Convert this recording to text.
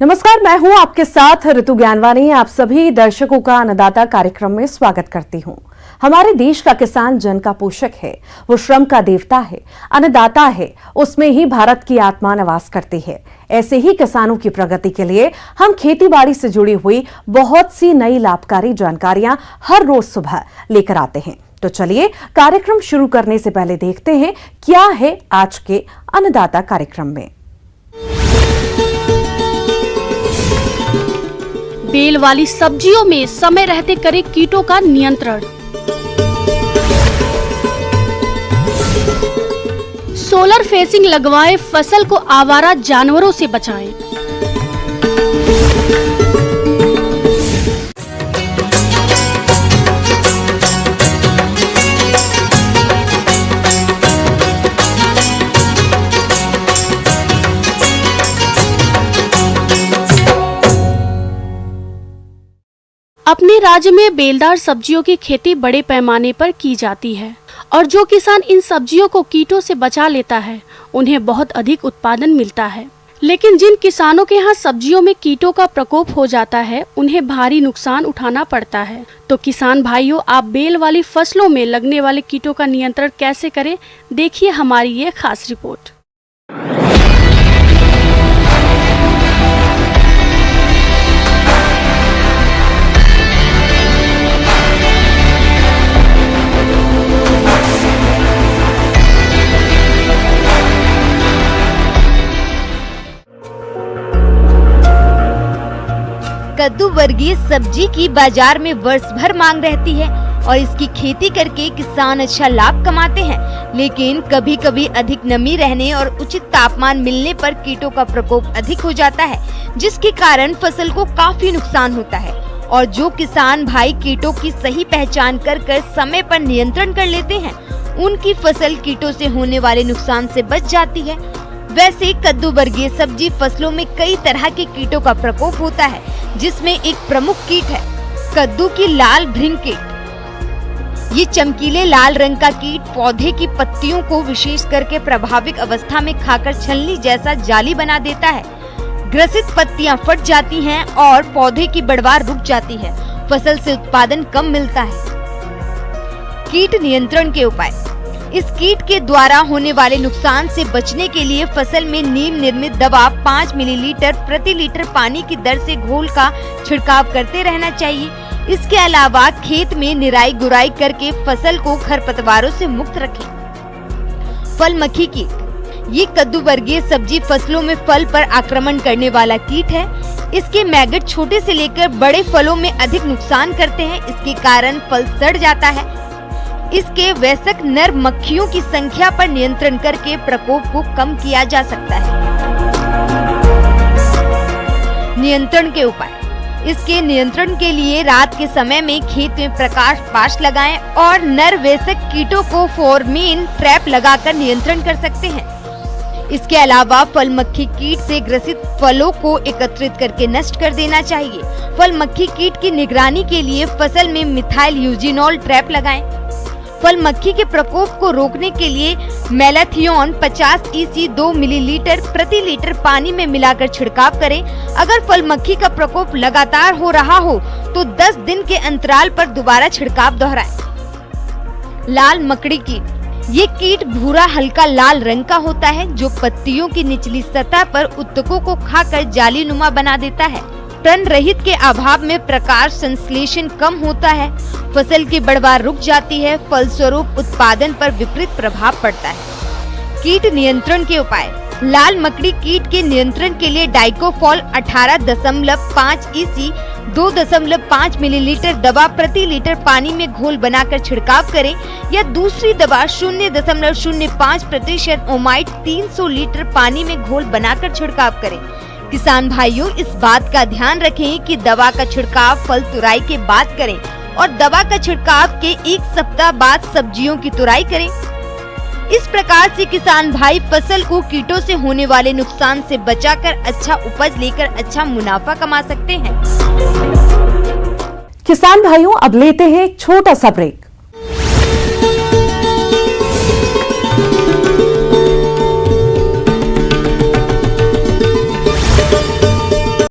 नमस्कार, मैं हूं आपके साथ ऋतु ज्ञानवानी। आप सभी दर्शकों का अन्नदाता कार्यक्रम में स्वागत करती हूं। हमारे देश का किसान जन का पोषक है, वो श्रम का देवता है, अन्नदाता है, उसमें ही भारत की आत्मा निवास करती है। ऐसे ही किसानों की प्रगति के लिए हम खेतीबाड़ी से जुड़ी हुई बहुत सी नई लाभकारी जानकारियां हर रोज सुबह लेकर आते हैं। तो चलिए कार्यक्रम शुरू करने से पहले देखते हैं क्या है आज के अन्नदाता कार्यक्रम में। बेल वाली सब्जियों में समय रहते करें कीटों का नियंत्रण। सोलर फेंसिंग लगवाएं, फसल को आवारा जानवरों से बचाएं। अपने राज्य में बेलदार सब्जियों की खेती बड़े पैमाने पर की जाती है और जो किसान इन सब्जियों को कीटों से बचा लेता है उन्हें बहुत अधिक उत्पादन मिलता है। लेकिन जिन किसानों के यहाँ सब्जियों में कीटों का प्रकोप हो जाता है उन्हें भारी नुकसान उठाना पड़ता है। तो किसान भाइयों, आप बेल वाली फसलों में लगने वाले कीटों का नियंत्रण कैसे करें, देखिए हमारी ये खास रिपोर्ट। कद्दू वर्गीय सब्जी की बाजार में वर्ष भर मांग रहती है और इसकी खेती करके किसान अच्छा लाभ कमाते हैं। लेकिन कभी कभी अधिक नमी रहने और उचित तापमान मिलने पर कीटों का प्रकोप अधिक हो जाता है, जिसके कारण फसल को काफी नुकसान होता है। और जो किसान भाई कीटों की सही पहचान कर समय पर नियंत्रण कर लेते हैं, उनकी फसल कीटों से होने वाले नुकसान से बच जाती है। वैसे कद्दू वर्गीय सब्जी फसलों में कई तरह के कीटों का प्रकोप होता है, जिसमें एक प्रमुख कीट है कद्दू की लाल भृंग कीट। ये चमकीले लाल रंग का कीट पौधे की पत्तियों को विशेष करके प्रभावित अवस्था में खाकर छलनी जैसा जाली बना देता है। ग्रसित पत्तियां फट जाती हैं और पौधे की बढ़वार रुक जाती है। फसल से उत्पादन कम मिलता है। कीट नियंत्रण के उपाय। इस कीट के द्वारा होने वाले नुकसान से बचने के लिए फसल में नीम निर्मित दवा 5 मिलीलीटर प्रति लीटर पानी की दर से घोल का छिड़काव करते रहना चाहिए। इसके अलावा खेत में निराई गुड़ाई करके फसल को खरपतवारों से मुक्त रखें। फल मक्खी कीट। ये कद्दू वर्गीय सब्जी फसलों में फल पर आक्रमण करने वाला कीट है। इसके मैगट छोटे से लेकर बड़े फलों में अधिक नुकसान करते हैं। इसके कारण फल सड़ जाता है। इसके वयस्क नर मक्खियों की संख्या पर नियंत्रण करके प्रकोप को कम किया जा सकता है। नियंत्रण के उपाय। इसके नियंत्रण के लिए रात के समय में खेत में प्रकाश पाश लगाएं और नर वयस्क कीटों को फेरोमोन ट्रैप लगाकर नियंत्रण कर सकते हैं। इसके अलावा फल मक्खी कीट से ग्रसित फलों को एकत्रित करके नष्ट कर देना चाहिए। फल मक्खी कीट की निगरानी के लिए फसल में मिथाइल यूजिनॉल ट्रैप लगाएं। फल मक्खी के प्रकोप को रोकने के लिए मेलाथियोन 50 EC 2 मिलीलीटर प्रति लीटर पानी में मिलाकर छिड़काव करें। अगर फल मक्खी का प्रकोप लगातार हो रहा हो तो 10 दिन के अंतराल पर दोबारा छिड़काव दोहराएं। लाल मकड़ी कीट। ये कीट भूरा हल्का लाल रंग का होता है, जो पत्तियों की निचली सतह पर उत्तकों को खाकर जालीनुमा बना देता है। तन रहित के अभाव में प्रकाश संश्लेषण कम होता है। फसल की बढ़वार रुक जाती है। फलस्वरूप उत्पादन पर विपरीत प्रभाव पड़ता है। कीट नियंत्रण के उपाय। लाल मकड़ी कीट के नियंत्रण के लिए डाइकोफॉल 18.5 EC 2.5 मिलीलीटर दवा प्रति लीटर पानी में घोल बनाकर छिड़काव करें या दूसरी दवा 0.05% ओमाइट 300 लीटर पानी में घोल बनाकर छिड़काव करें। किसान भाइयों, इस बात का ध्यान रखें कि दवा का छिड़काव फल तुराई के बाद करें और दवा का छिड़काव के 1 सप्ताह बाद सब्जियों की तुराई करें। इस प्रकार से किसान भाई फसल को कीटों से होने वाले नुकसान से बचाकर अच्छा उपज लेकर अच्छा मुनाफा कमा सकते हैं। किसान भाइयों, अब लेते हैं एक छोटा सा ब्रेक।